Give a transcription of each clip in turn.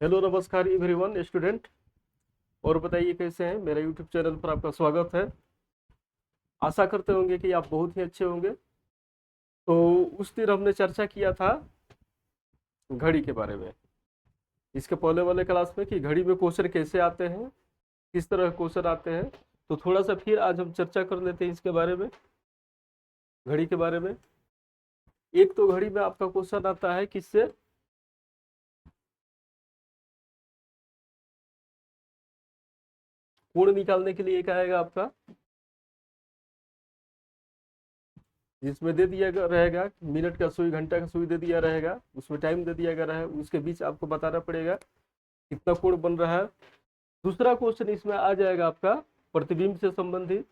Hello नमस्कार everyone student. और बताइए कैसे हैं। मेरा यूट्यूब चैनल पर आपका स्वागत है। आशा करते होंगे कि आप बहुत ही अच्छे होंगे। तो उस दिन हमने चर्चा किया था घड़ी के बारे में, इसके पहले वाले क्लास में, कि घड़ी में क्वेश्चन कैसे आते हैं, किस तरह क्वेश्चन आते हैं। तो थोड़ा सा फिर आज हम चर्चा कर लेते हैं इसके बारे में, घड़ी के बारे में। एक तो घड़ी में आपका क्वेश्चन आता है किससे, कोण निकालने के लिए एक आएगा आपका, जिसमें दे दिया रहेगा मिनट का सुई, घंटा का सुई दे दिया रहेगा, उसमें टाइम दे दिया गया रहेगा, उसके बीच आपको बताना पड़ेगा कितना कोण बन रहा है। दूसरा क्वेश्चन इसमें आ जाएगा आपका प्रतिबिंब से संबंधित,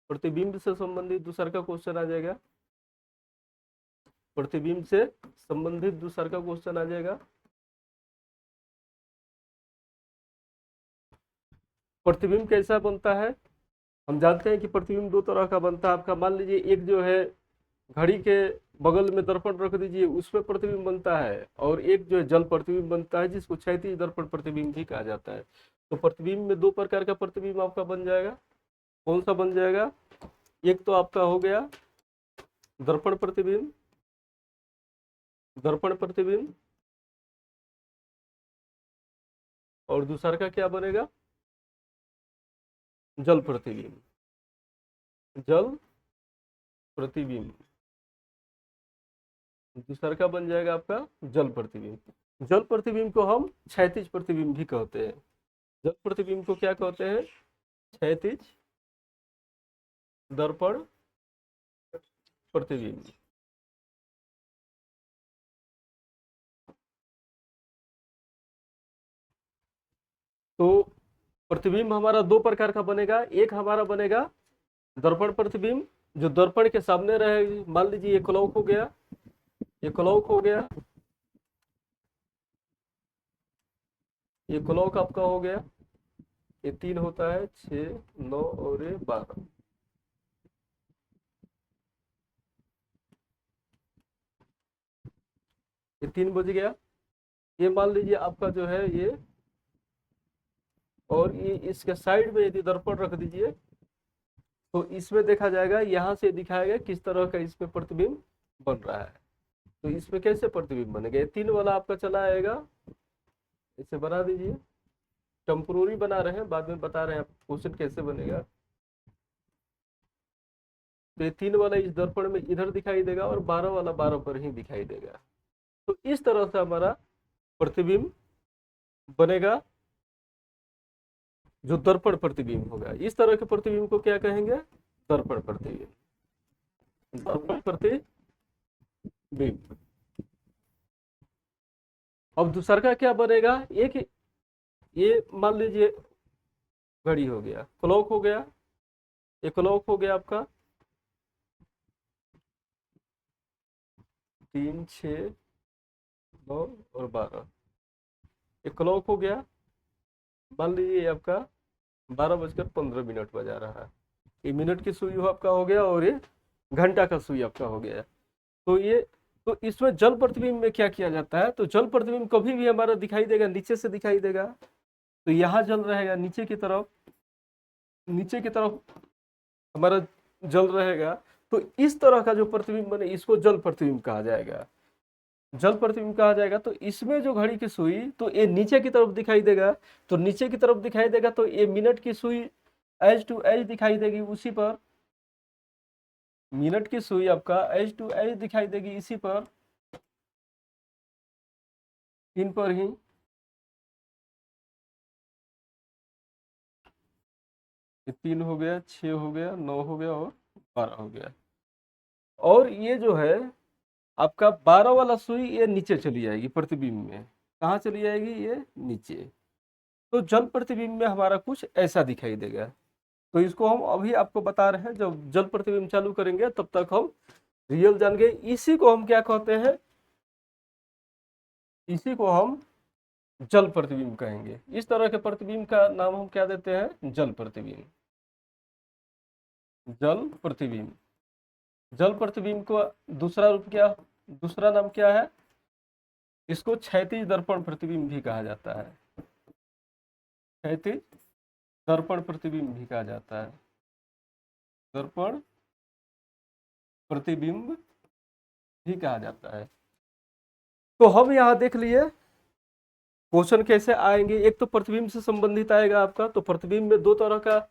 प्रतिबिंब से संबंधित दूसरा का क्वेश्चन आ जाएगा, प्रतिबिंब से संबंधित दूसरा का क्वेश्चन आ जाएगा। प्रतिबिंब कैसा बनता है, हम जानते हैं कि प्रतिबिंब दो तरह का बनता है आपका। मान लीजिए एक जो है घड़ी के बगल में दर्पण रख दीजिए, उसमें प्रतिबिंब बनता है, और एक जो है जल प्रतिबिंब बनता है, जिसको क्षैतिज दर्पण प्रतिबिंब भी कहा जाता है। तो प्रतिबिंब में दो प्रकार का प्रतिबिंब आपका बन जाएगा। कौन सा बन जाएगा, एक तो आपका हो गया दर्पण प्रतिबिंब, दर्पण प्रतिबिंब, और दूसरा का क्या बनेगा, जल प्रतिबिंब, जल प्रतिबिंब। दूसरा का बन जाएगा आपका जल प्रतिबिंब। जल प्रतिबिंब को हम क्षैतिज प्रतिबिंब भी कहते हैं। जल प्रतिबिंब को क्या कहते हैं, क्षैतिज दर्पण प्रतिबिंब। तो प्रतिबिंब हमारा दो प्रकार का बनेगा। एक हमारा बनेगा दर्पण प्रतिबिंब, जो दर्पण के सामने रहेगी। मान लीजिए ये क्लॉक हो गया, ये क्लॉक हो गया, ये क्लॉक आपका हो गया। ये तीन होता है, 6, 9 और ये 12। ये 3 बज गया। ये मान लीजिए आपका जो है ये, और ये इसके साइड में यदि दर्पण रख दीजिए, तो इसमें देखा जाएगा, यहाँ से दिखाएगा किस तरह का इसमें प्रतिबिंब बन रहा है। तो इसमें कैसे प्रतिबिंब बनेगा, ये 3 वाला आपका चला आएगा। इसे बना दीजिए, टेम्पोररी बना रहे हैं, बाद में बता रहे हैं आप क्वेश्चन कैसे बनेगा। तो ये 3 वाला इस दर्पण में इधर दिखाई देगा, और 12 वाला 12 पर ही दिखाई देगा। तो इस तरह से हमारा प्रतिबिंब बनेगा, जो दर्पण प्रतिबिंब होगा। इस तरह के प्रतिबिंब को क्या कहेंगे, दर्पण प्रतिबिंब, दर्पण प्रतिबिंब। अब दूसरा का क्या बनेगा, एक ये मान लीजिए घड़ी हो गया, क्लॉक हो गया, ये क्लॉक हो गया आपका 3, 6, 9 और 12। ये क्लॉक हो गया, मान लीजिए आपका 12:15 बजा रहा है। ये मिनट की सुई आपका हो गया, और ये घंटा का सुई आपका हो गया। तो ये, तो इसमें जल प्रतिबिंब में क्या किया जाता है, तो जल प्रतिबिंब कभी भी हमारा दिखाई देगा, नीचे से दिखाई देगा। तो यहाँ जल रहेगा नीचे की तरफ, नीचे की तरफ हमारा जल रहेगा। तो इस तरह का जो प्रतिबिंब बने, इसको जल प्रतिबिंब कहा जाएगा, जल प्रतिबिंब कहा जाएगा। तो इसमें जो घड़ी की सुई, तो ये नीचे की तरफ दिखाई देगा। तो नीचे की तरफ दिखाई देगा, तो ये मिनट की सुई एज टू एज दिखाई देगी उसी पर, मिनट की सुई आपका एज टू एज दिखाई देगी इसी पर, इन पर ही। ये 3 हो गया, 6 हो गया, 9 हो गया, और 12 हो गया। और ये जो है आपका 12 वाला सुई, ये नीचे चली जाएगी प्रतिबिंब में। कहाँ चली जाएगी, ये नीचे। तो जल प्रतिबिंब में हमारा कुछ ऐसा दिखाई देगा। तो इसको हम अभी आपको बता रहे हैं, जब जल प्रतिबिंब चालू करेंगे तब तक हम रियल जान गए। इसी को हम क्या कहते हैं, इसी को हम जल प्रतिबिंब कहेंगे। इस तरह के प्रतिबिंब का नाम हम क्या देते हैं, जल प्रतिबिंब, जल प्रतिबिंब। जल प्रतिबिंब को दूसरा रूप क्या, दूसरा नाम क्या है, इसको क्षैतिज दर्पण प्रतिबिंब भी कहा जाता है, क्षैतिज दर्पण प्रतिबिंब भी कहा जाता है, दर्पण प्रतिबिंब भी कहा जाता है। तो हम यहाँ देख लिए क्वेश्चन कैसे आएंगे। एक तो प्रतिबिंब से संबंधित आएगा आपका, तो प्रतिबिंब में दो तरह का,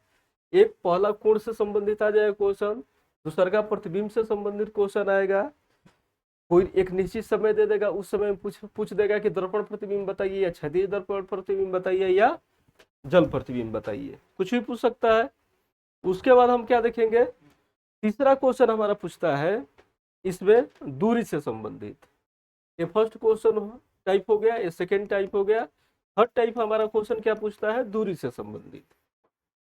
एक पहला कोण से संबंधित आ जाएगा क्वेश्चन, दूसरा का प्रतिबिंब से संबंधित क्वेश्चन आएगा। कोई एक निश्चित समय दे देगा, उस समय में पूछ देगा कि दर्पण प्रतिबिंब बताइए, या क्षैतिज दर्पण प्रतिबिंब बताइए, या जल प्रतिबिंब बताइए, कुछ भी पूछ सकता है। उसके बाद हम क्या देखेंगे, तीसरा क्वेश्चन हमारा पूछता है इसमें दूरी से संबंधित। ये फर्स्ट क्वेश्चन टाइप हो गया, ये सेकेंड टाइप हो गया। थर्ड टाइप हमारा क्वेश्चन क्या पूछता है, दूरी से संबंधित,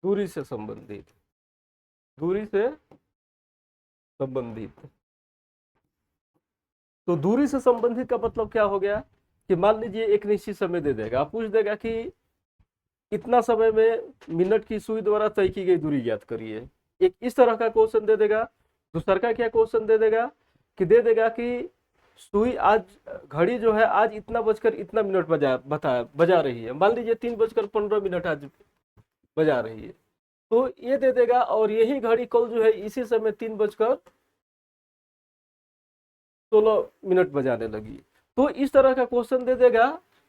दूरी से संबंधित, दूरी से संबंधित। तो दूरी से संबंधित का मतलब क्या हो गया कि मान लीजिए एक निश्चित समय दे देगा, पूछ देगा कि इतना समय में मिनट की सुई द्वारा तय की गई दूरी ज्ञात करिए। एक इस तरह का क्वेश्चन दे देगा। दूसरा का क्या क्वेश्चन दे देगा कि सुई आज, घड़ी जो है आज इतना बजकर इतना मिनट बजा रही है। मान लीजिए 3:15 आज बजा रही है, तो ये दे देगा। और यही घड़ी कल जो है इसी समय 3:16 बजाने लगी। तो इस तरह का क्वेश्चन दे देगा।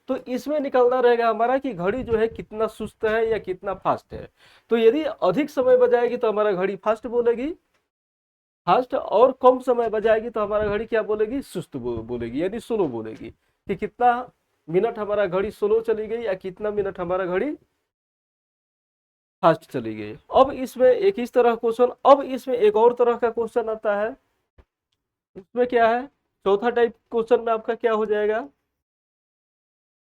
तो इसमें निकलना रहेगा हमारा कि घड़ी जो है कितना सुस्त है या कितना फास्ट है। तो यदि अधिक समय बजाएगी तो हमारा घड़ी फास्ट बोलेगी, फास्ट, और कम समय बजाएगी तो हमारा घड़ी क्या बोलेगी, सुस्त बोलेगी, यानी स्लो बोलेगी। कि कितना मिनट हमारा घड़ी स्लो चली गई या कितना मिनट हमारा घड़ी फास्ट चली गई। अब इसमें एक इस तरह क्वेश्चन, अब इसमें एक और तरह का क्वेश्चन आता है। उसमें क्या है, चौथा टाइप क्वेश्चन में आपका क्या हो जाएगा,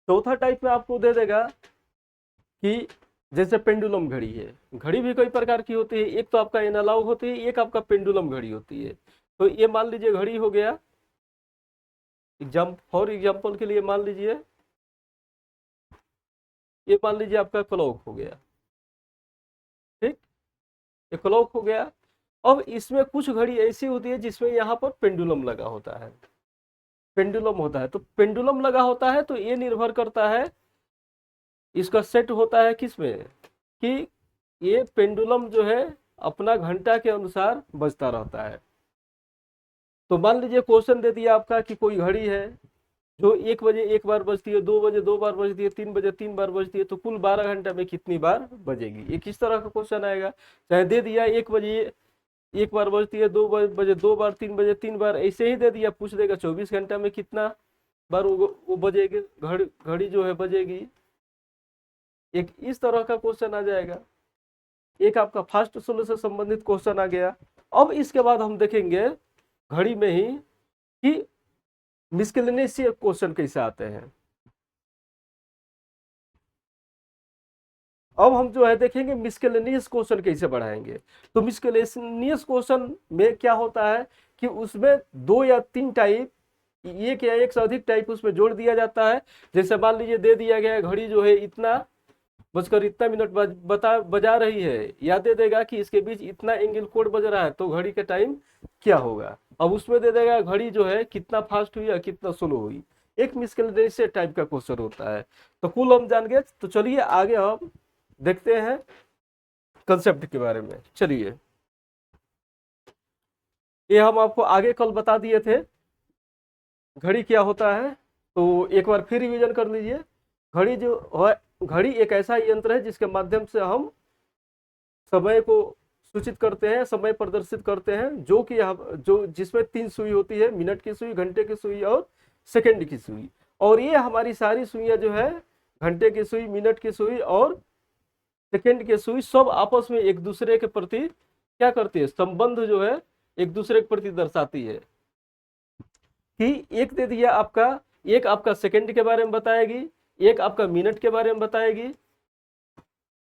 चौथा टाइप में आपको दे देगा कि जैसे पेंडुलम घड़ी है, घड़ी भी कई प्रकार की होती है। एक तो आपका एनालॉग होती है, एक आपका पेंडुलम घड़ी होती है। तो ये मान लीजिए घड़ी हो गया, फॉर एग्जाम्पल के लिए मान लीजिए, ये मान लीजिए आपका क्लॉक हो गया, ठीक, ये क्लॉक हो गया। अब इसमें कुछ घड़ी ऐसी होती है जिसमें यहाँ पर पेंडुलम लगा होता है, पेंडुलम होता है। तो पेंडुलम लगा होता है तो ये निर्भर करता है, इसका सेट होता है किसमें, कि ये पेंडुलम जो है अपना घंटा के अनुसार बजता रहता है। तो मान लीजिए क्वेश्चन दे दिया आपका कि कोई घड़ी है जो 1 बजे एक बार बजती है, 2 बजे 2 बार बजती है, 3 बजे 3 बार बजती है, तो कुल 12 घंटा में कितनी बार बजेगी। ये किस तरह का क्वेश्चन आएगा। चाहे दे दिया 1 बजे एक बार बजती है, 2 बजे 2 बार, 3 बजे 3 बार, ऐसे ही दे दिया, पूछ देगा 24 घंटा में कितना बार वो बजेगी, घड़ी जो है बजेगी। एक इस तरह का क्वेश्चन आ जाएगा। एक आपका फास्ट स्लो से संबंधित क्वेश्चन आ गया। अब इसके बाद हम देखेंगे घड़ी में ही कि मिसकेलेनियस क्वेश्चन कैसे आते हैं। अब हम जो है देखेंगे मिसकेलेनियस क्वेश्चन कैसे बढ़ाएंगे। तो मिसकेलेनियस क्वेश्चन में क्या होता है कि उसमें 2 या 3 टाइप, एक या एक से अधिक टाइप उसमें जोड़ दिया जाता है। जैसे मान लीजिए दे दिया गया है घड़ी जो है इतना बजकर इतना मिनट बजा रही है, या दे देगा कि इसके बीच इतना एंगल कोड बज रहा है, तो घड़ी का टाइम क्या होगा। अब उसमें दे देगा घड़ी जो है कितना फास्ट हुई या कितना स्लो हुई। एक मिसकेलेनियस टाइप का क्वेश्चन होता है। तो कुल हम जान गए। तो चलिए आगे हम देखते हैं कंसेप्ट के बारे में। चलिए, ये हम आपको आगे कल बता दिए थे घड़ी क्या होता है, तो एक बार फिर रिवीजन कर लीजिए। घड़ी जो है, घड़ी एक ऐसा यंत्र है जिसके माध्यम से हम समय को सूचित करते हैं, समय प्रदर्शित करते हैं, जो कि जो जिसमें 3 सुई होती है, मिनट की सुई, घंटे की सुई और सेकंड की सुई। और ये हमारी सारी सुइयां जो है, घंटे की सुई, मिनट की सुई और सेकंड की सुई, सब आपस में एक दूसरे के प्रति क्या करती है, संबंध जो है एक दूसरे के प्रति दर्शाती है। कि एक दे दिया आपका, एक आपका सेकंड के बारे में बताएगी, एक आपका मिनट के बारे में बताएगी,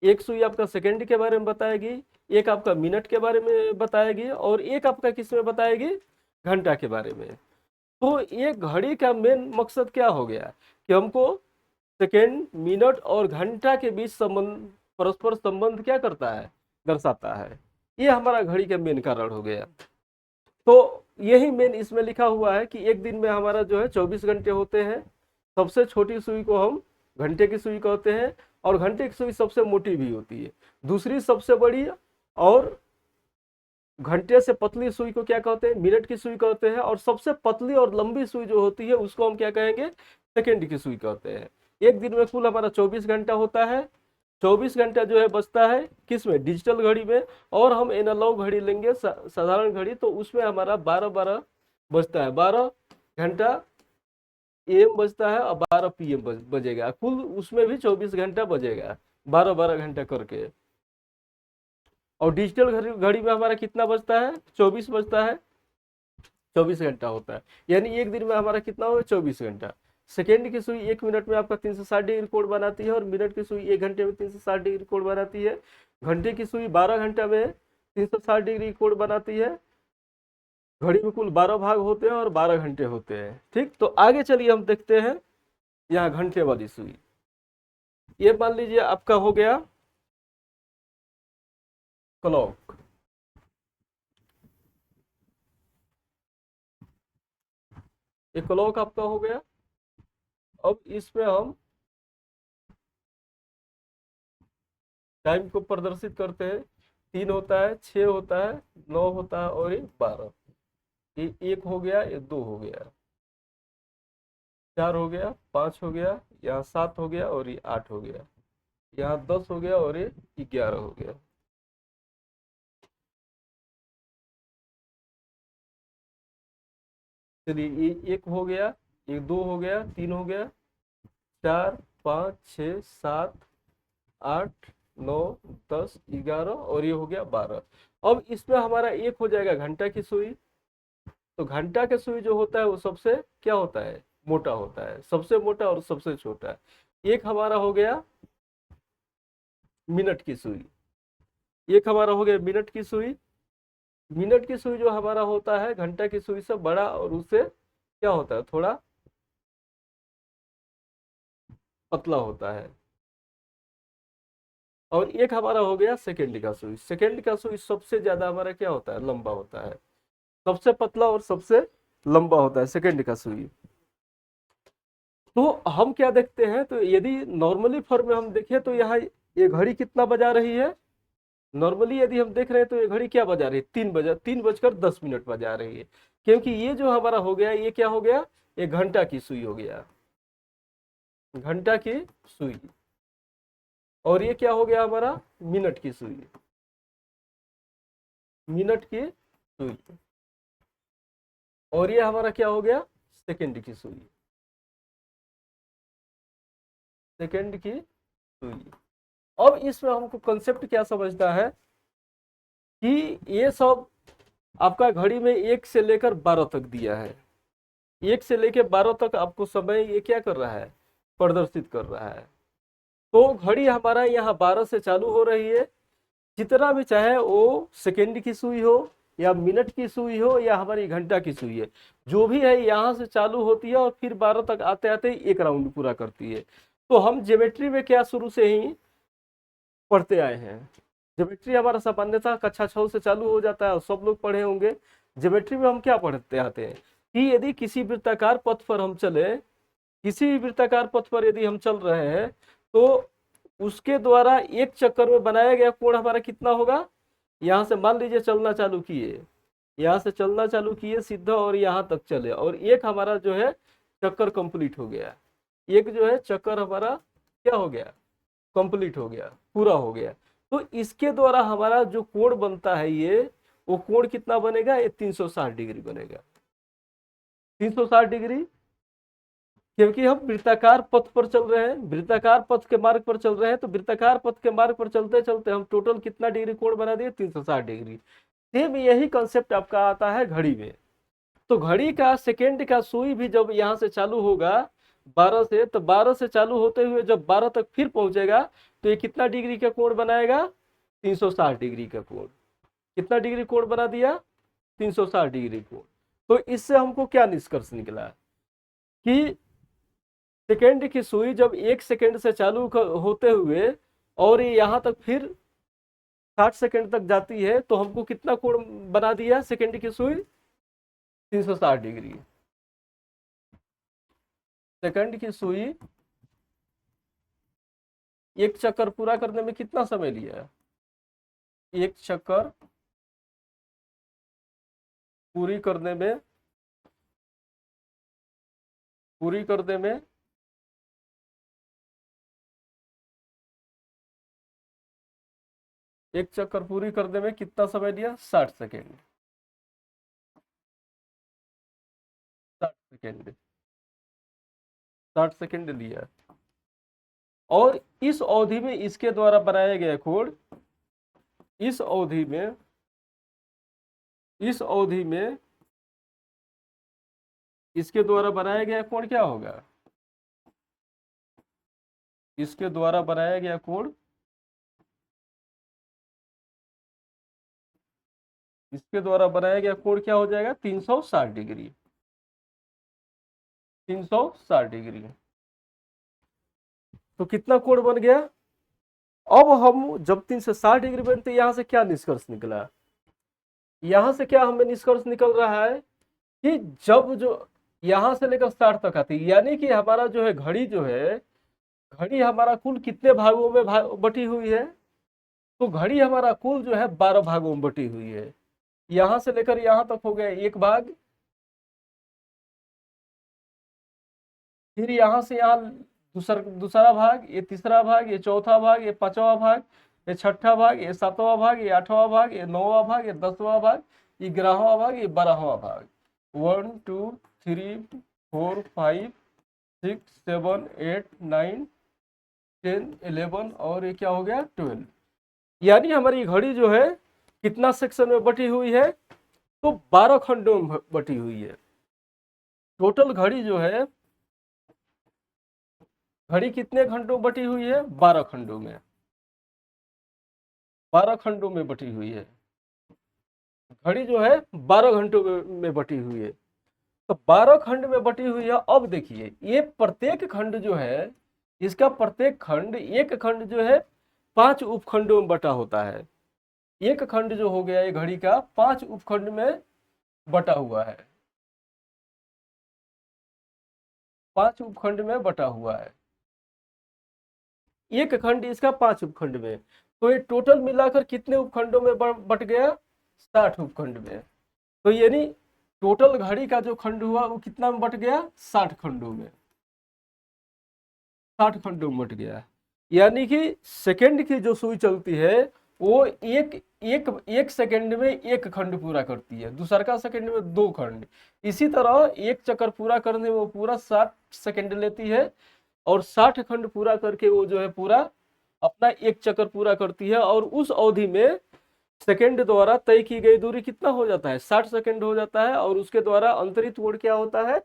एक सुई आपका सेकंड के बारे में बताएगी, एक आपका मिनट के बारे में बताएगी, और एक आपका किस में बताएगी, घंटा के बारे में। तो ये घड़ी का मेन मकसद क्या हो गया कि हमको सेकंड, मिनट और घंटा के बीच संबंध, परस्पर संबंध क्या करता है, दर्शाता है। ये हमारा घड़ी का मेन कारण हो गया। तो यही मेन इसमें लिखा हुआ है कि एक दिन में हमारा जो है 24 घंटे होते हैं। सबसे छोटी सुई को हम घंटे की सुई कहते हैं, और घंटे की सुई सबसे मोटी भी होती है। दूसरी सबसे बड़ी और घंटे से पतली सुई को क्या कहते हैं, मिनट की सुई कहते हैं। और सबसे पतली और लंबी सुई जो होती है उसको हम क्या कहेंगे, सेकंड की सुई कहते हैं। एक दिन में कुल हमारा 24 घंटा होता है। 24 घंटा जो है बचता है किस में, डिजिटल घड़ी में। और हम एनालॉग घड़ी लेंगे, साधारण घड़ी, तो उसमें हमारा 12 बजता है। 12 घंटा एम बजता है और 12 पीएम बजेगा। कुल उसमें भी 24 घंटा बजेगा, 12 घंटा करके। और डिजिटल घड़ी घड़ी में हमारा कितना बजता है, 24 बजता है। 24 घंटा होता है, यानी एक दिन में हमारा कितना होगा, 24 घंटा। सेकेंड की सुई 1 मिनट में आपका 360 डिग्री कोण बनाती है, और मिनट की सुई 1 घंटे में 360 डिग्री कोण बनाती है। घंटे की सुई 12 घंटा में 360 डिग्री कोण बनाती है। घड़ी में कुल 12 भाग होते हैं और 12 घंटे होते हैं। ठीक, तो आगे चलिए हम देखते हैं यहाँ घंटे वाली सुई। ये मान लीजिए आपका हो गया क्लॉक। ये क्लॉक आपका हो गया। अब इसमें हम टाइम को प्रदर्शित करते हैं। 3 होता है, 6 होता है, 9 होता है और ये 12। ये 1 हो गया, ये 2 हो गया, 4 हो गया, 5 हो गया, यहाँ 7 हो गया और ये 8 हो गया, यहाँ 10 हो गया और ये 11 हो गया। चलिए, ये 1 हो गया, ये 2 हो गया, 3 हो गया, 4, 5, 6, 7, 8, 9, 10, 11 और ये हो गया 12। अब इसमें हमारा एक हो जाएगा घंटा की सुई। तो घंटा के सुई जो होता है वो सबसे क्या होता है, मोटा होता है, सबसे मोटा और सबसे छोटा। एक हमारा हो गया मिनट की सुई। एक हमारा हो गया मिनट की सुई। मिनट की सुई जो हमारा होता है घंटा की सुई से बड़ा, और उससे क्या होता है, थोड़ा पतला होता है। और एक हमारा हो गया सेकेंड का सुई। सेकेंड का सुई सबसे ज्यादा हमारा क्या होता है, लंबा होता है। सबसे पतला और सबसे लंबा होता है सेकेंड का सुई। तो हम क्या देखते हैं, तो यदि नॉर्मली फॉर्म में हम देखें तो यहाँ ये घड़ी कितना बजा रही है। नॉर्मली यदि हम देख रहे हैं तो ये घड़ी क्या बजा रही है, 3 बजकर 10 मिनट बजा रही है। क्योंकि ये जो हमारा हो गया, ये क्या हो गया, ये घंटा की सुई हो गया, घंटा की सुई। और ये क्या हो गया हमारा, मिनट की सुई, मिनट की सुई। और ये हमारा क्या हो गया, सेकंड की सुई, सेकंड की सुई। अब इसमें हमको कंसेप्ट क्या समझना है कि ये सब आपका घड़ी में 1 से लेकर 12 तक दिया है। 1 से लेकर 12 तक आपको समय ये क्या कर रहा है, प्रदर्शित कर रहा है। तो घड़ी हमारा यहाँ 12 से चालू हो रही है। जितना भी चाहे वो सेकेंड की सुई हो या मिनट की सुई हो या हमारी घंटा की सुई है, जो भी है यहाँ से चालू होती है और फिर 12 तक आते आते एक राउंड पूरा करती है। तो हम ज्योमेट्री में क्या शुरू से ही पढ़ते आए हैं। ज्योमेट्री हमारा सामान्यतः कक्षा 6 से चालू हो जाता है और सब लोग पढ़े होंगे। ज्योमेट्री में हम क्या पढ़ते आते हैं कि यदि किसी वृत्ताकार पथ पर हम चले, किसी भी वृत्ताकार पथ पर यदि हम चल रहे हैं, तो उसके द्वारा एक चक्कर में बनाया गया कोण हमारा कितना होगा। यहाँ से मान लीजिए चलना चालू किए, यहाँ से चलना चालू किए सीधा और यहाँ तक चले, और एक हमारा जो है चक्कर कंप्लीट हो गया। एक जो है चक्कर हमारा क्या हो गया, कंप्लीट हो गया, पूरा हो गया। तो इसके द्वारा हमारा जो कोण बनता है ये, वो कोण कितना बनेगा, ये 360 डिग्री बनेगा। 360 डिग्री, क्योंकि हम वृत्ताकार पथ पर चल रहे हैं, वृत्ताकार पथ के मार्ग पर चल रहे हैं। तो वृत्ताकार पथ के मार्ग पर चलते चलते हम टोटल कितना डिग्री कोण बना दिए, 360 डिग्री। सेम यही कंसेप्ट आपका आता है घड़ी में। तो घड़ी का सेकेंड का सुई भी जब यहाँ से चालू होगा 12 से, तो 12 से चालू होते हुए जब 12 तक फिर पहुंचेगा, तो ये कितना डिग्री का कोण बनाएगा, 360 डिग्री का कोण। कितना डिग्री कोण बना दिया, 360 डिग्री कोण। तो इससे हमको क्या निष्कर्ष निकला कि सेकेंड की सुई जब 1 सेकेंड से चालू होते हुए और ये यहाँ तक फिर 60 सेकेंड तक जाती है, तो हमको कितना कोण बना दिया सेकेंड की सुई, 360 डिग्री। सेकंड की सुई एक चक्कर पूरा करने में कितना समय लिया? एक चक्कर पूरी करने में एक चक्कर पूरी करने में कितना समय लिया? 60 सेकेंड। 60 सेकेंड 60 सेकेंड लिया। और इस अवधि में इसके द्वारा बनाया गया कोड, इस अवधि में इसके द्वारा बनाया गया कोड क्या होगा? इसके द्वारा बनाया गया कोड, इसके द्वारा बनाया गया कोड क्या हो जाएगा? 360 डिग्री। 360 डिग्री। तो कितना कोण बन गया? अब हम जब 360 डिग्री बनते, यहां से क्या निष्कर्ष निकला? यहां से क्या हमें निष्कर्ष निकल रहा है कि जब जो यहां से लेकर 60 तक आती, यानी कि हमारा जो है घड़ी, जो है घड़ी हमारा कुल कितने भागों में बटी हुई है? तो घड़ी हमारा कुल जो है 12 भागों में बटी हुई है। यहां से लेकर यहां तक हो गया एक भाग, फिर यहां से यहां दूसरा भाग, ये तीसरा भाग, ये चौथा भाग, ये पांचवा भाग, ये छठा भाग, ये सातवां भाग, ये आठवां भाग, ये नौवां भाग, ये 10वां भाग, ये 11वां भाग, ये 12वां भाग। 1 2 3 4 5 6 7 8 9 10 11 और ये क्या हो गया? 12। यानी हमारी घड़ी जो है कितना सेक्शन में बटी हुई है? तो 12 खंडों में बटी हुई है। टोटल घड़ी जो है, घड़ी कितने खंडों बटी हुई है? 12 खंडों में। 12 खंडों में बटी हुई है घड़ी, जो है 12 घंटों में बटी हुई है। तो 12 खंड में बटी हुई है। अब देखिए, ये प्रत्येक खंड जो है, इसका प्रत्येक खंड, एक खंड जो है 5 उपखंडों में बटा होता है। एक खंड जो हो गया ये घड़ी का 5 उपखंड में बटा हुआ है। 5 उपखंड में बटा हुआ है एक खंड इसका 5 उपखंड में। तो ये टोटल मिलाकर कितने उपखंडों में बट गया? 60 उपखंड में। तो यानी टोटल घड़ी का जो खंड हुआ वो कितना में बट गया? 60 खंडों में। 60 खंडों में बट गया। यानी कि सेकंड की जो सुई चलती है वो एक सेकंड में एक खंड पूरा करती है, दूसरा का सेकंड में 2 खंड। इसी तरह एक चक्कर पूरा करने में वो पूरा 60 सेकंड लेती है, और 60 खंड पूरा करके वो जो है पूरा अपना एक चक्कर पूरा करती है। और उस अवधि में सेकंड द्वारा तय की गई दूरी कितना हो जाता है? 60 सेकंड हो जाता है। और उसके द्वारा अंतरित कोण क्या होता है?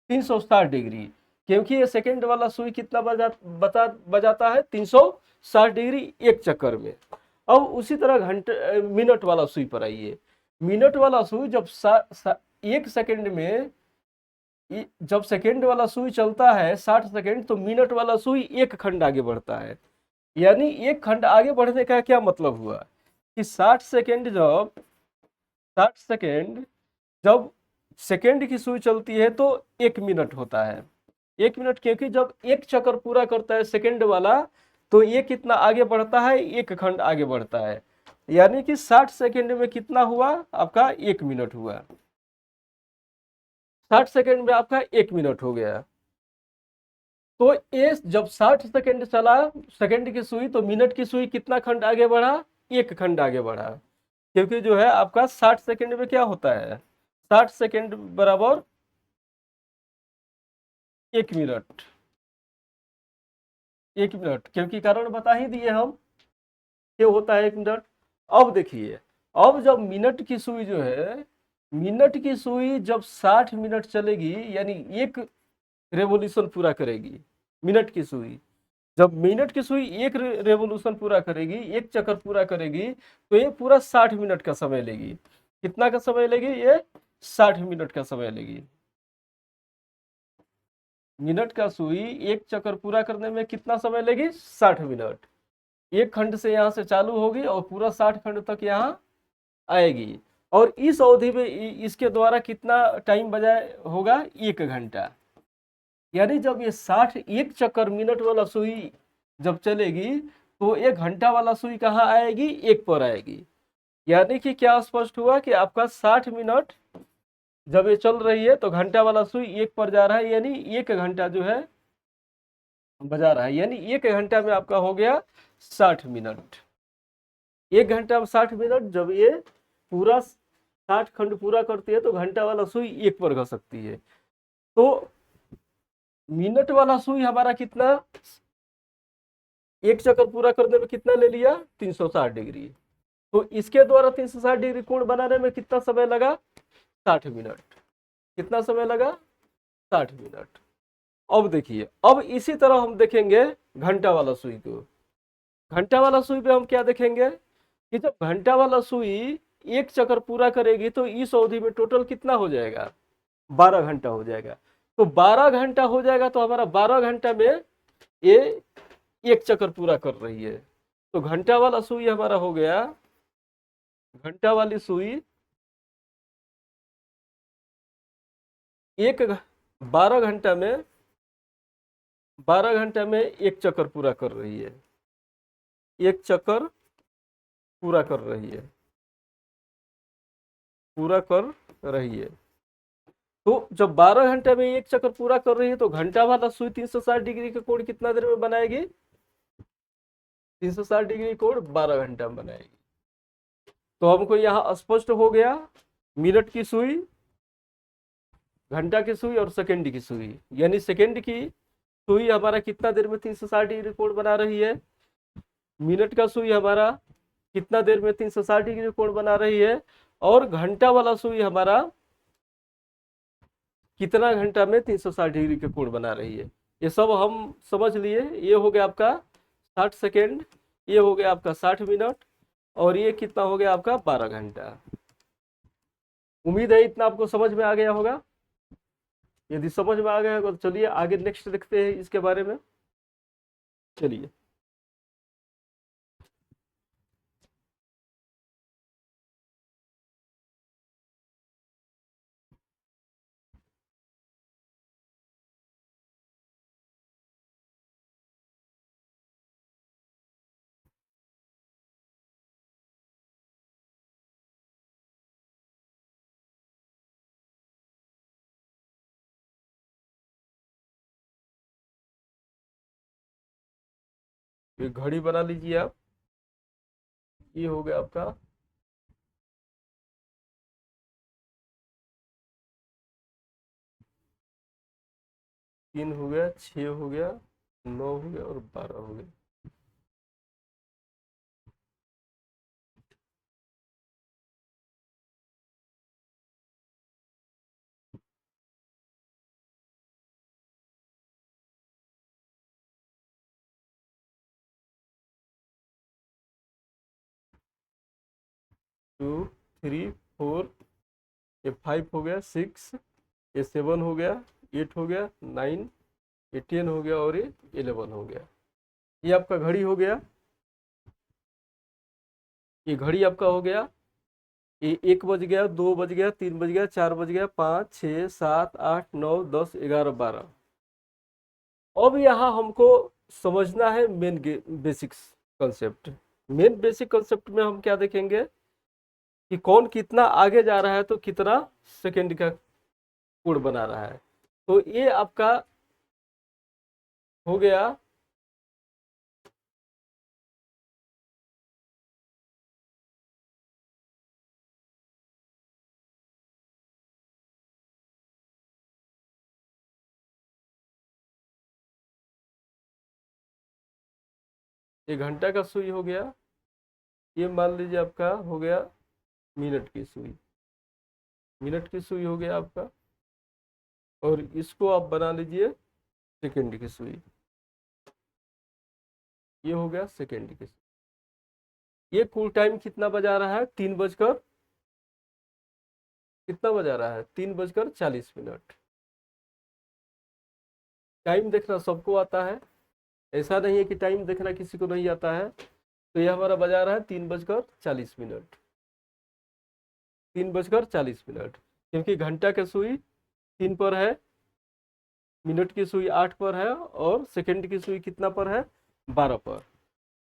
360 डिग्री। क्योंकि ये सेकंड वाला सुई कितना बजाता है? 360 डिग्री एक चक्कर में। अब उसी तरह घंटे मिनट वाला सुई पर आइए। मिनट वाला सुई जब एक सेकंड में, जब सेकंड वाला सुई चलता है 60 सेकंड, तो मिनट वाला सुई एक खंड आगे बढ़ता है। यानी एक खंड आगे बढ़ने का क्या मतलब हुआ कि 60 सेकंड जब सेकंड की सुई चलती है तो 1 मिनट होता है। 1 मिनट, क्योंकि जब एक चक्कर पूरा करता है सेकंड वाला, तो ये कितना आगे बढ़ता है? एक खंड आगे बढ़ता है। यानी कि 60 सेकंड में कितना हुआ आपका? 1 मिनट हुआ। 60 सेकंड में आपका 1 मिनट हो गया। तो ये जब 60 सेकंड चला सेकंड की सुई, तो मिनट की सुई कितना खंड आगे बढ़ा? 1 खंड आगे बढ़ा। क्योंकि जो है आपका 60 सेकंड में क्या होता है? 60 सेकंड बराबर 1 मिनट। 1 मिनट, क्योंकि कारण बता ही दिए हम क्या होता है 1 मिनट। अब देखिए, अब जब मिनट की सुई जो है, मिनट की सुई जब 60 मिनट चलेगी, यानी एक रेवोल्यूशन पूरा करेगी मिनट की सुई। जब मिनट की सुई एक रेवोल्यूशन पूरा करेगी, एक चक्कर पूरा करेगी, तो ये पूरा 60 मिनट का समय लेगी। कितना का समय लेगी? ये 60 मिनट का समय लेगी। मिनट का सुई एक चक्कर पूरा करने में कितना समय लेगी? 60 मिनट। एक खंड से यहां से चालू होगी और पूरा 60 खंड तक यहां आएगी। और इस अवधि में इसके द्वारा कितना टाइम बजाय होगा? 1 घंटा। यानी जब ये 60 एक चक्कर मिनट वाला सुई जब चलेगी तो 1 घंटा वाला सुई कहाँ आएगी, 1 पर आएगी। यानी कि क्या स्पष्ट हुआ कि आपका 60 मिनट जब ये चल रही है तो घंटा वाला सुई 1 पर जा रहा है, यानी 1 घंटा जो है बजा रहा है, यानी 1 घंटा में आपका हो गया 60 मिनट। 1 घंटा में 60 मिनट, जब ये पूरा 60 खंड पूरा करती है तो घंटा वाला सुई 1 पर घसकती है। तो मिनट वाला सुई हमारा कितना, एक चक्कर पूरा करने में कितना ले लिया, 360 डिग्री। तो इसके द्वारा 360 डिग्री कोण बनाने में कितना समय लगा, 60 मिनट। कितना समय लगा, 60 मिनट। अब देखिए, अब इसी तरह हम देखेंगे घंटा वाला सुई को। घंटा वाला सुई पे हम क्या देखेंगे कि जब घंटा वाला सुई एक चक्कर पूरा करेगी तो इस अवधि में टोटल कितना हो जाएगा, 12 घंटा हो जाएगा। तो 12 घंटा हो जाएगा तो हमारा 12 घंटा में ये एक चक्कर पूरा कर रही है। तो घंटा वाला सुई हमारा हो गया, घंटा वाली सुई 12 घंटा में 12 घंटा में एक चक्कर पूरा कर रही है, एक चक्कर पूरा कर रही है, पूरा कर रही है। तो जब 12 घंटा में एक चक्कर पूरा कर रही है तो घंटा वाला सुई 360 डिग्री का कोण कितना देर में बनाएगी, 360 डिग्री कोण 12 घंटा में बनाएगी। तो हमको यहाँ स्पष्ट हो गया मिनट की सुई, घंटा की सुई और सेकेंड की सुई। यानी सेकेंड की सुई हमारा कितना देर में 360 डिग्री कोण बना रही है, मिनट का सुई हमारा कितना देर में 360 डिग्री कोण बना रही है, और घंटा वाला सुई हमारा कितना घंटा में 360 डिग्री के कोण बना रही है। ये सब हम समझ लिए। ये हो गया आपका 60 सेकेंड, ये हो गया आपका 60 मिनट, और ये कितना हो गया आपका 12 घंटा। उम्मीद है इतना आपको समझ में आ गया होगा। यदि समझ में आ गया होगा तो चलिए आगे नेक्स्ट देखते हैं इसके बारे में। चलिए, ये घड़ी बना लीजिए आप। ये हो गया आपका 3 हो गया, 6 हो गया, 9 हो गया और 12 हो गया। टू, 3, 4, ये 5 हो गया, 6, ये 7 हो गया, 8 हो गया, 9, ये 10 हो गया और ये 11 हो गया। ये आपका घड़ी हो गया। ये घड़ी आपका हो गया। ये 1 बज गया, 2 बज गया, 3 बज गया, 4 बज गया, 5, 6, 7, 8, 9, 10, 11, 12। अब यहाँ हमको समझना है main basics concept. Main basic concept में हम क्या देखेंगे कि कौन कितना आगे जा रहा है तो कितना सेकेंड का कोण बना रहा है। तो ये आपका हो गया ये घंटा का सुई हो गया। ये मान लीजिए आपका हो गया मिनट की सुई, मिनट की सुई हो गया आपका। और इसको आप बना लीजिए सेकेंड की सुई। ये हो गया सेकेंड की सुई। ये कुल टाइम कितना बजा रहा है, 3 बजकर कितना बजा रहा है, 3 बजकर 40 मिनट। टाइम देखना सबको आता है, ऐसा नहीं है कि टाइम देखना किसी को नहीं आता है। तो ये हमारा बजा रहा है 3 बजकर 40 मिनट, 3 बजकर 40 मिनट, क्योंकि घंटा की सुई 3 पर है मिनट की सुई 8 पर है और सेकंड की सुई कितना पर है, 12 पर।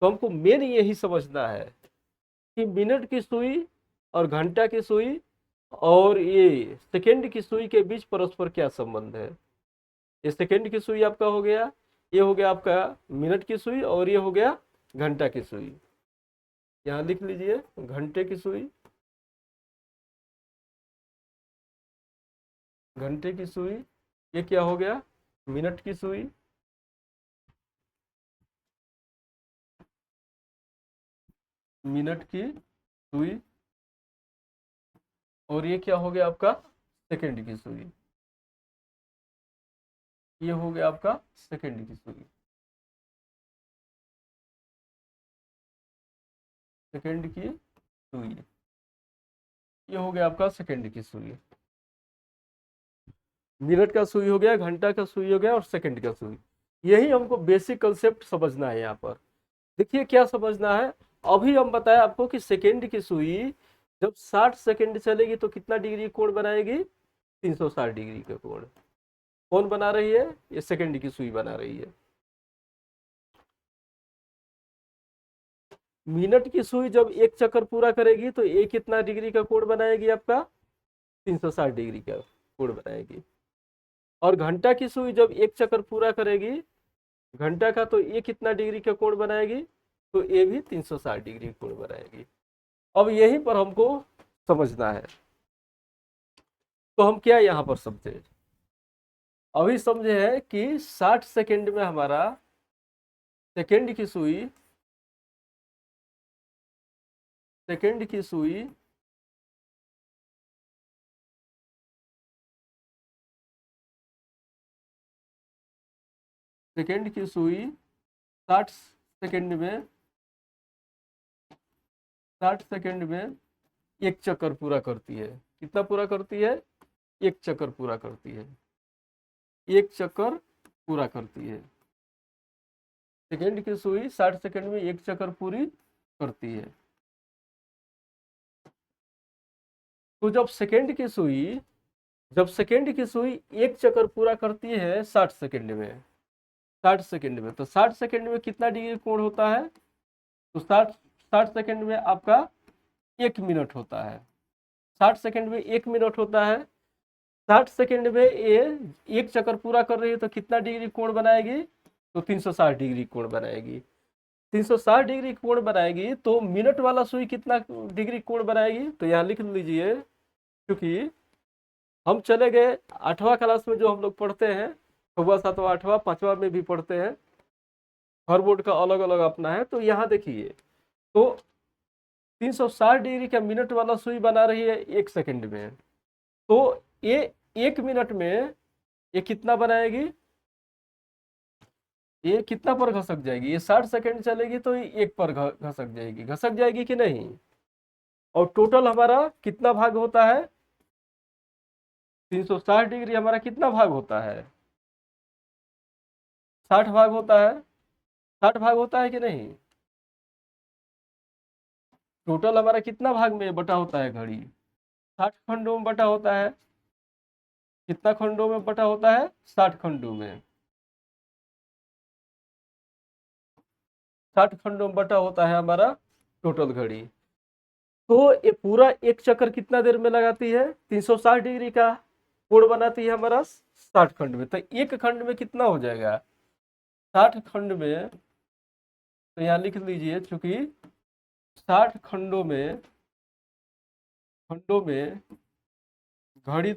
तो हमको मेन यही समझना है कि मिनट की सुई और घंटा की सुई और ये सेकंड की सुई के बीच परस्पर क्या संबंध है। ये सेकंड की सुई आपका हो गया, ये हो गया आपका मिनट की सुई, और ये हो गया घंटा की सुई। यहां लिख लीजिए घंटे की सुई, घंटे की सुई, ये क्या हो गया, मिनट की सुई, मिनट की सुई, और ये क्या हो गया आपका सेकंड की सुई, ये हो गया आपका सेकंड की सुई, सेकंड की सुई, ये हो गया आपका सेकंड की सुई। मिनट का सुई हो गया, घंटा का सुई हो गया, और सेकंड का सुई। यही हमको बेसिक कंसेप्ट समझना है यहाँ पर। देखिए क्या समझना है, अभी हम बताया आपको कि सेकंड की सुई जब 60 सेकंड चलेगी तो कितना डिग्री कोण बनाएगी, 360 डिग्री का कोण। कौन बना रही है, ये सेकंड की सुई बना रही है। मिनट की सुई जब एक चक्कर पूरा करेगी तो ये कितना डिग्री का कोण बनाएगी, आपका 360 डिग्री का कोण बनाएगी। और घंटा की सुई जब एक चक्कर पूरा करेगी घंटा का, तो ये कितना डिग्री का कोण बनाएगी, तो ये भी 360 डिग्री कोण बनाएगी। अब यहीं पर हमको समझना है, तो हम क्या यहां पर समझे, अभी समझे हैं कि 60 सेकंड में हमारा सेकंड की सुई, सेकंड की सुई सेकंड की सुई 60 सेकंड में, 60 सेकंड में एक चक्कर पूरा करती है। कितना पूरा करती है, एक चक्कर पूरा करती है, एक चक्कर पूरा करती है। सेकंड की सुई 60 सेकंड में एक चक्कर पूरी करती है। तो जब सेकंड की सुई एक चक्कर पूरा करती है 60 सेकंड में, 60 सेकंड में, तो 60 सेकंड में कितना डिग्री कोण होता है, तो 60 सेकंड में आपका 1 मिनट होता है। 60 सेकंड में 1 मिनट होता है। 60 सेकंड में ये एक चक्कर पूरा कर रही है तो कितना डिग्री कोण बनाएगी, तो 360 डिग्री कोण बनाएगी। 360 डिग्री कोण बनाएगी तो मिनट वाला सुई कितना डिग्री कोण बनाएगी, तो यहाँ लिख लीजिए, क्योंकि हम चले गए 8वां क्लास में, जो हम लोग पढ़ते हैं 6वां 7वां 8वां 5वां में भी पढ़ते हैं, हर बोर्ड का अलग अलग अपना है। तो यहाँ देखिए, तो 360 डिग्री का मिनट वाला सुई बना रही है 1 सेकंड में, तो ये 1 मिनट में ये कितना बनाएगी, ये कितना पर घसक जाएगी, ये 60 सेकंड चलेगी तो ये एक पर घसक जाएगी, घसक जाएगी कि नहीं। और टोटल हमारा कितना भाग होता है, 360 डिग्री हमारा कितना भाग होता है, 60 भाग होता है, 60 भाग होता है कि नहीं। टोटल हमारा कितना भाग में बटा होता है घड़ी, 60 खंडों में बटा होता है। कितना खंडों में बटा होता है, 60 खंडों में, 60 खंडों में बटा होता है हमारा टोटल घड़ी। तो ये पूरा एक चक्कर कितना देर में लगाती है, 360 डिग्री का कोण बनाती है हमारा 60 खंड में। तो एक खंड में कितना हो जाएगा, 60 खंड में, तो यहाँ लिख लीजिए, चूंकि 60 खंडों में घड़ी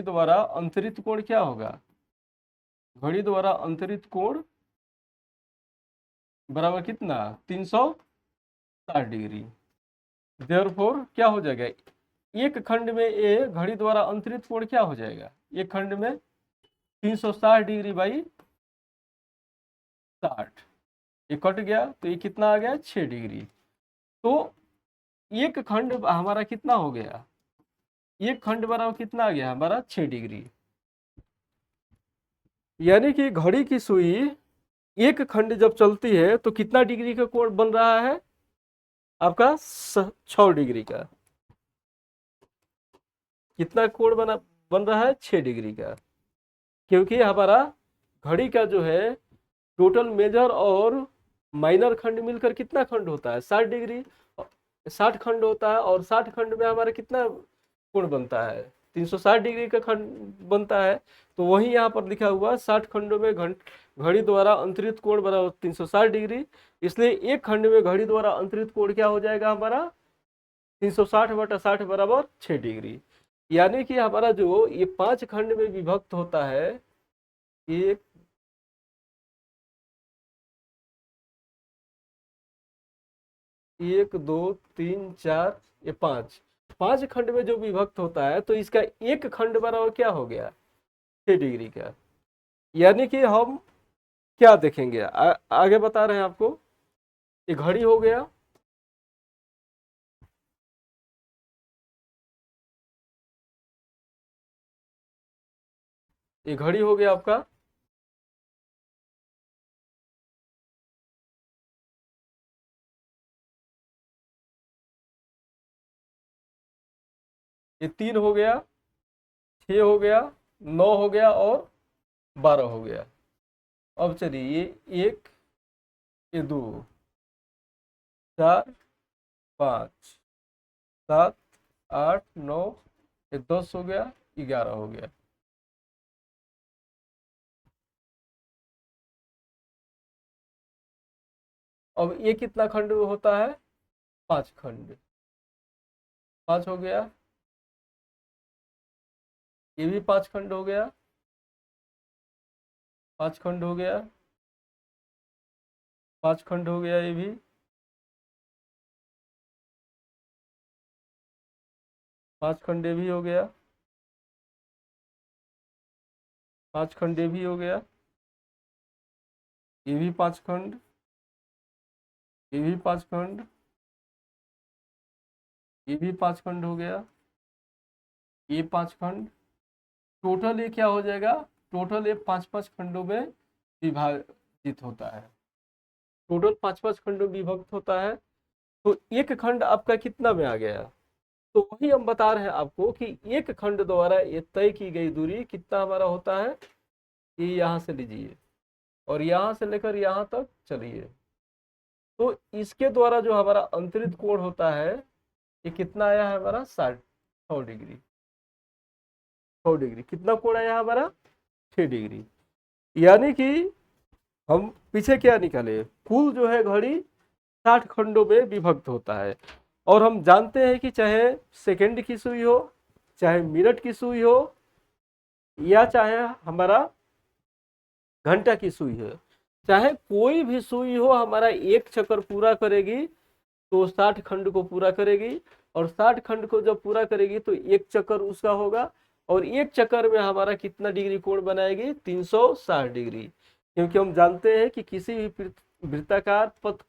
द्वारा अंतरित कोण क्या होगा, घड़ी द्वारा अंतरित कोण बराबर कितना, 360 डिग्री। देयरफॉर क्या हो जाएगा, एक खंड में ये घड़ी द्वारा अंतरित कोण क्या हो जाएगा, एक खंड में 360 डिग्री बाई 60, ये कट गया तो ये कितना आ गया, 6 डिग्री। तो एक खंड हमारा कितना हो गया, एक खंड बराबर कितना आ गया हमारा, 6 डिग्री। यानी कि घड़ी की सुई एक खंड जब चलती है तो कितना डिग्री का कोण बन रहा है आपका, 6 डिग्री का। कितना कोण बना, बन रहा है 6 डिग्री का, क्योंकि हमारा घड़ी का जो है टोटल मेजर और माइनर खंड मिलकर कितना खंड होता है, 60 डिग्री, 60 खंड होता है, और 60 खंड में हमारा कितना कोण बनता है, 360 डिग्री का खंड बनता है। तो वही यहाँ पर लिखा हुआ 60 खंडों में घड़ी द्वारा अंतरित कोण बराबर 360 डिग्री, इसलिए एक खंड में घड़ी द्वारा अंतरित कोण क्या हो जाएगा हमारा 360/60 बराबर 6 डिग्री। यानी कि हमारा जो ये 5 खंड में विभक्त होता है, एक, एक, दो, तीन, चार, ये 5 खंड में जो विभक्त होता है, तो इसका एक खंड बराबर क्या हो गया 6 डिग्री का। यानी कि हम क्या देखेंगे, आगे बता रहे हैं आपको। ये घड़ी हो गया, ये घड़ी हो गया आपका, ये 3 हो गया, 6 हो गया, 9 हो गया, और 12 हो गया। अब चलिए ये 1, ये 2, 4, 5, 7, 8, 9, ये 10 हो गया, 11 हो गया। अब ये कितना खंड होता है, 5 खंड, 5 हो गया, ये भी 5 खंड हो गया, 5 खंड हो गया, 5 खंड हो गया, ये भी 5 खंड, ये भी हो गया, 5 खंड, ये भी हो गया, ये भी 5 खंड, ये भी 5 खंड, ये भी 5 खंड हो गया, ये 5 खंड। टोटल ये क्या हो जाएगा, टोटल ये 5 5 खंडों में विभाजित होता है, टोटल 5 5 खंडों में विभक्त होता है। तो एक खंड आपका कितना में आ गया, तो वही हम बता रहे हैं आपको कि एक खंड द्वारा ये तय की गई दूरी कितना हमारा होता है, ये यहाँ से लीजिए और यहाँ से लेकर यहाँ तक चलिए, तो इसके द्वारा जो हमारा अंतरित कोण होता है, ये कितना आया है हमारा 100 डिग्री, 100 डिग्री कितना कोण आया हमारा 6 डिग्री। यानी कि हम पीछे क्या निकाले, कुल जो है घड़ी 60 खंडों में विभक्त होता है, और हम जानते हैं कि चाहे सेकंड की सुई हो, चाहे मिनट की सुई हो, या चाहे हमारा घंटा की सुई है, चाहे कोई भी सुई हो, हमारा एक चक्कर पूरा करेगी तो 60 खंड को पूरा करेगी, और 60 खंड को जब पूरा करेगी तो एक चक्कर उसका होगा, और एक चक्कर में हमारा कितना डिग्री कोण बनाएगी 360 डिग्री। क्योंकि हम जानते हैं कि किसी भी वृत्ताकार पथ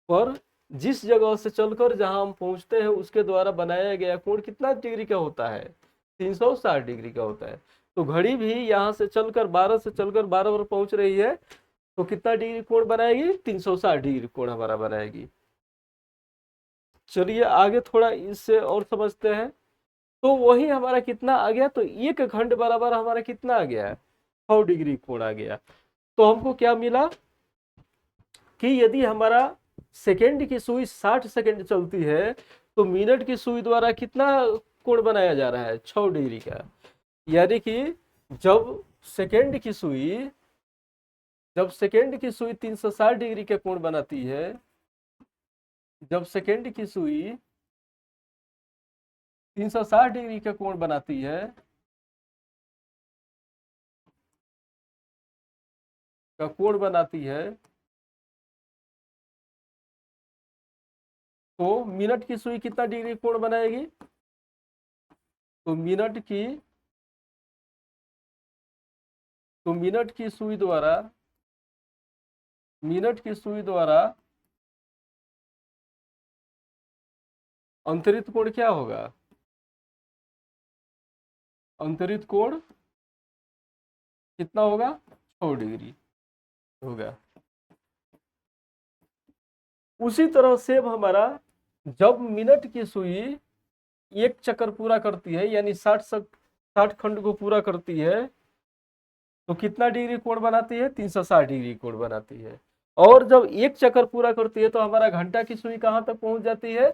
पर जिस जगह से चलकर जहां हम पहुंचते हैं उसके द्वारा बनाया गया कोण कितना डिग्री का होता है, 360 डिग्री का होता है। तो घड़ी भी यहाँ से चलकर 12 से चलकर 12 पर पहुंच रही है, तो कितना डिग्री कोण बनाएगी 360 डिग्री कोण हमारा बनाएगी। चलिए आगे थोड़ा इससे और समझते हैं। तो वही हमारा कितना आ गया, तो एक खंड बराबर हमारा कितना आ गया, 100 डिग्री कोण आ गया। तो हमको क्या मिला कि यदि हमारा सेकेंड की सुई 60 सेकेंड चलती है, तो मिनट की सुई द्वारा कितना कोण बनाया जा रहा है 6 डिग्री का। यानी कि जब सेकेंड की सुई जब सेकेंड की सुई 360 डिग्री के कोण बनाती है, जब सेकेंड की सुई 360 डिग्री का कोण बनाती है, का कोण बनाती है, तो मिनट की सुई कितना डिग्री कोण बनाएगी, तो मिनट की सुई द्वारा अंतरित कोण क्या होगा, अंतरित कोण कितना होगा 6 डिग्री होगा। उसी तरह से हमारा जब मिनट की सुई एक चक्कर पूरा करती है, यानी 60 60 खंड को पूरा करती है तो कितना डिग्री कोण बनाती है? 360 डिग्री कोण बनाती है। और जब एक चक्कर पूरा करती है तो हमारा घंटा की सुई कहाँ तक पहुंच जाती है?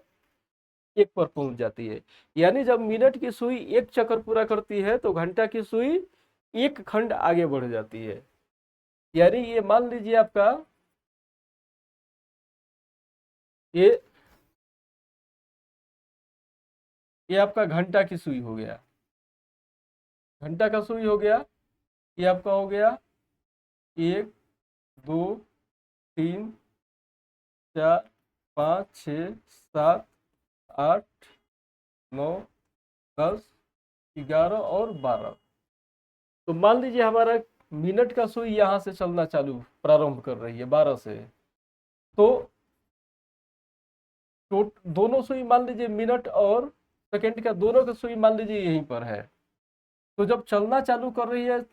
1 पर पहुंच जाती है। यानी जब मिनट की सुई एक चक्कर पूरा करती है तो घंटा की सुई एक खंड आगे बढ़ जाती है। यानी ये मान लीजिए आपका ये ये आपका घंटा की सुई हो गया, घंटा का सुई हो गया। ये आपका हो गया 1 2 3 4 5 6 7 8 9 10 11 और 12। तो मान लीजिए हमारा मिनट का सुई यहाँ से चलना चालू प्रारंभ कर रही है 12 से, तो दोनों सुई मान लीजिए मिनट और सेकंड का दोनों का सुई मान लीजिए यहीं पर है। तो जब चलना चालू कर रही है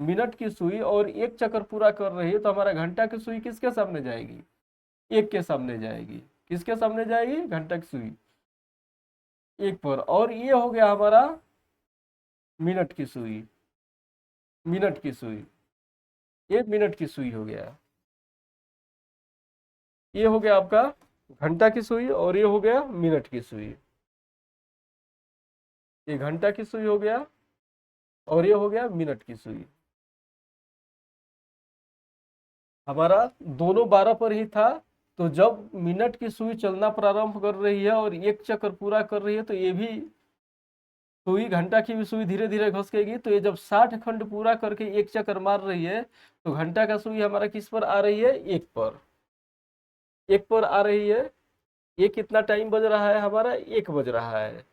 मिनट की सुई और एक चक्कर पूरा कर रही है तो हमारा घंटा की सुई किसके सामने जाएगी? 1 के सामने जाएगी। किसके सामने जाएगी? घंटा की सुई 1 पर। और ये हो गया हमारा मिनट की सुई, मिनट की सुई, ये मिनट की सुई हो गया। ये हो गया आपका घंटा की सुई और ये हो गया मिनट की सुई। ये घंटा की सुई हो गया और ये हो गया मिनट की सुई। हमारा दोनों 12 पर ही था। तो जब मिनट की सुई चलना प्रारंभ कर रही है और एक चक्कर पूरा कर रही है तो ये भी सुई, घंटा की भी सुई धीरे धीरे घसकेगी। तो ये जब 60 खंड पूरा करके एक चक्कर मार रही है तो घंटा का सुई हमारा किस पर आ रही है? 1 पर, 1 पर आ रही है। ये कितना टाइम बज रहा है हमारा? 1 बज रहा है,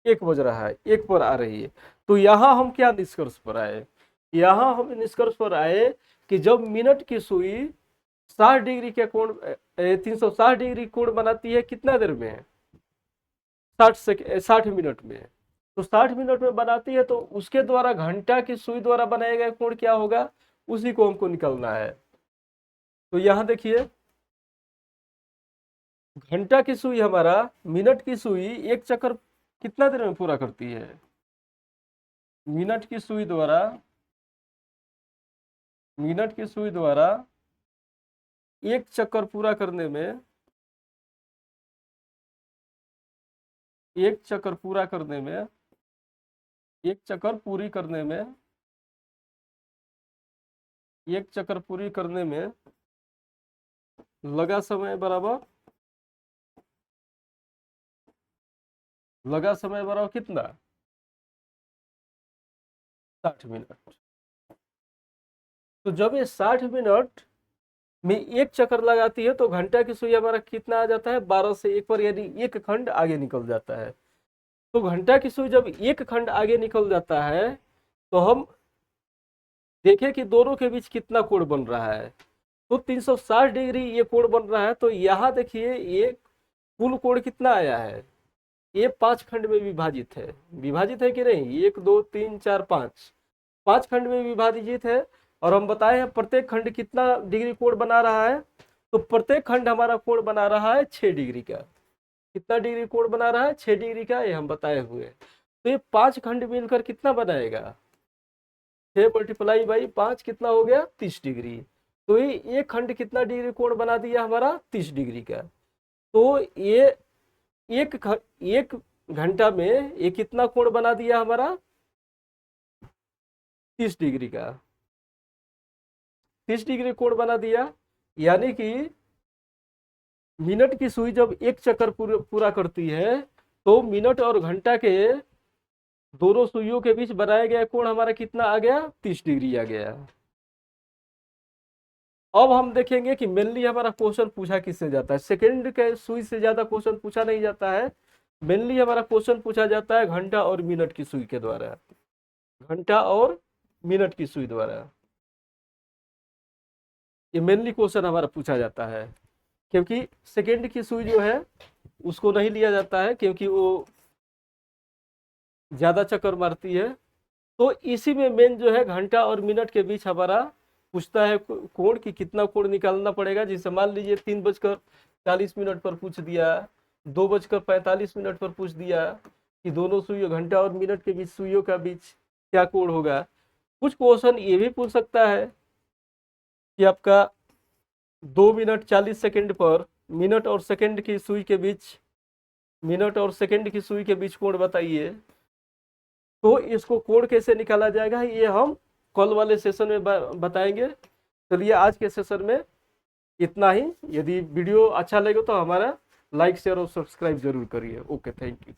1 बज रहा है, 1 पर आ रही है। तो यहां हम क्या निष्कर्ष पर आए? यहां हम निष्कर्ष पर आए कि जब मिनट की सुई 60 डिग्री के कोण 360 डिग्री कोण बनाती है कितना देर में? 60 मिनट में। तो 60 मिनट में बनाती है तो उसके द्वारा घंटा की सुई द्वारा बनाया गया कोण क्या होगा? उसी को हमको निकलना है। तो यहां देखिए घंटा की सुई हमारा मिनट की सुई एक चक्कर कितना देर में पूरा करती है? मिनट की सुई द्वारा, मिनट की सुई द्वारा एक चक्कर पूरा करने में, एक चक्कर पूरा करने में, एक चक्कर पूरी करने में, एक चक्कर पूरी करने में लगा समय बराबर, लगा समय बराबर कितना? 60 मिनट। तो जब ये 60 मिनट में एक चक्कर लगाती है तो घंटा की सुई हमारा कितना आ जाता है? 12 से 1 पर, यानी एक खंड आगे निकल जाता है। तो घंटा की सुई जब एक खंड आगे निकल जाता है तो हम देखें कि दोनों के बीच कितना कोण बन रहा है। तो 360 डिग्री ये कोण बन रहा है। तो यहाँ देखिए ये कुल कोण कितना आया है? ये 5 खंड में विभाजित है। विभाजित है कि नहीं? 1 2 3 4 5, 5 खंड में विभाजित है। और हम बताए हैं प्रत्येक खंड कितना डिग्री कोण बना रहा है? तो प्रत्येक खंड हमारा कोण बना रहा है 6 डिग्री का। कितना डिग्री कोण बना रहा है? 6 डिग्री का, ये हम बताए हुए। तो ये 5 खंड मिलकर कितना बनाएगा? 6 मल्टीप्लाई बाई 5 कितना हो गया? 30 डिग्री। तो ये एक खंड कितना डिग्री कोण बना दिया हमारा? 30 डिग्री का। तो ये एक घंटा में ये कितना कोण बना दिया हमारा? 30 डिग्री का, 30 डिग्री कोण बना दिया। यानी कि मिनट की सुई जब एक चक्कर पूरा करती है तो मिनट और घंटा के दोनों सुइयों के बीच बनाया गया कोण हमारा कितना आ गया? 30 डिग्री आ गया। अब हम देखेंगे कि मेनली हमारा क्वेश्चन पूछा किससे जाता है। सेकंड के सुई से ज्यादा क्वेश्चन पूछा नहीं जाता है। मेनली हमारा क्वेश्चन पूछा जाता है घंटा और मिनट की सुई के द्वारा, घंटा और मिनट की सुई द्वारा। ये मेनली क्वेश्चन हमारा पूछा जाता है, क्योंकि सेकंड की सुई जो है उसको नहीं लिया जाता है क्योंकि वो ज्यादा चक्कर मारती है। तो इसी में मेन जो है घंटा और मिनट के बीच हमारा पूछता है कोण की कितना कोण निकालना पड़ेगा। जैसे मान लीजिए 3:40 पर पूछ दिया, 2:45 पर पूछ दिया, कि दोनों सुइयों, घंटा और मिनट के बीच सुइयों का बीच क्या कोण होगा। कुछ क्वेश्चन ये भी पूछ सकता है कि आपका 2 मिनट 40 सेकंड पर मिनट और सेकंड की सुई के बीच, मिनट और सेकंड की सुई के बीच कोण बताइए। तो इसको कोण कैसे निकाला जाएगा ये हम कल वाले सेशन में बताएंगे। चलिए आज के सेशन में इतना ही। यदि वीडियो अच्छा लगे तो हमारा लाइक शेयर और सब्सक्राइब जरूर करिए। Okay, thank you.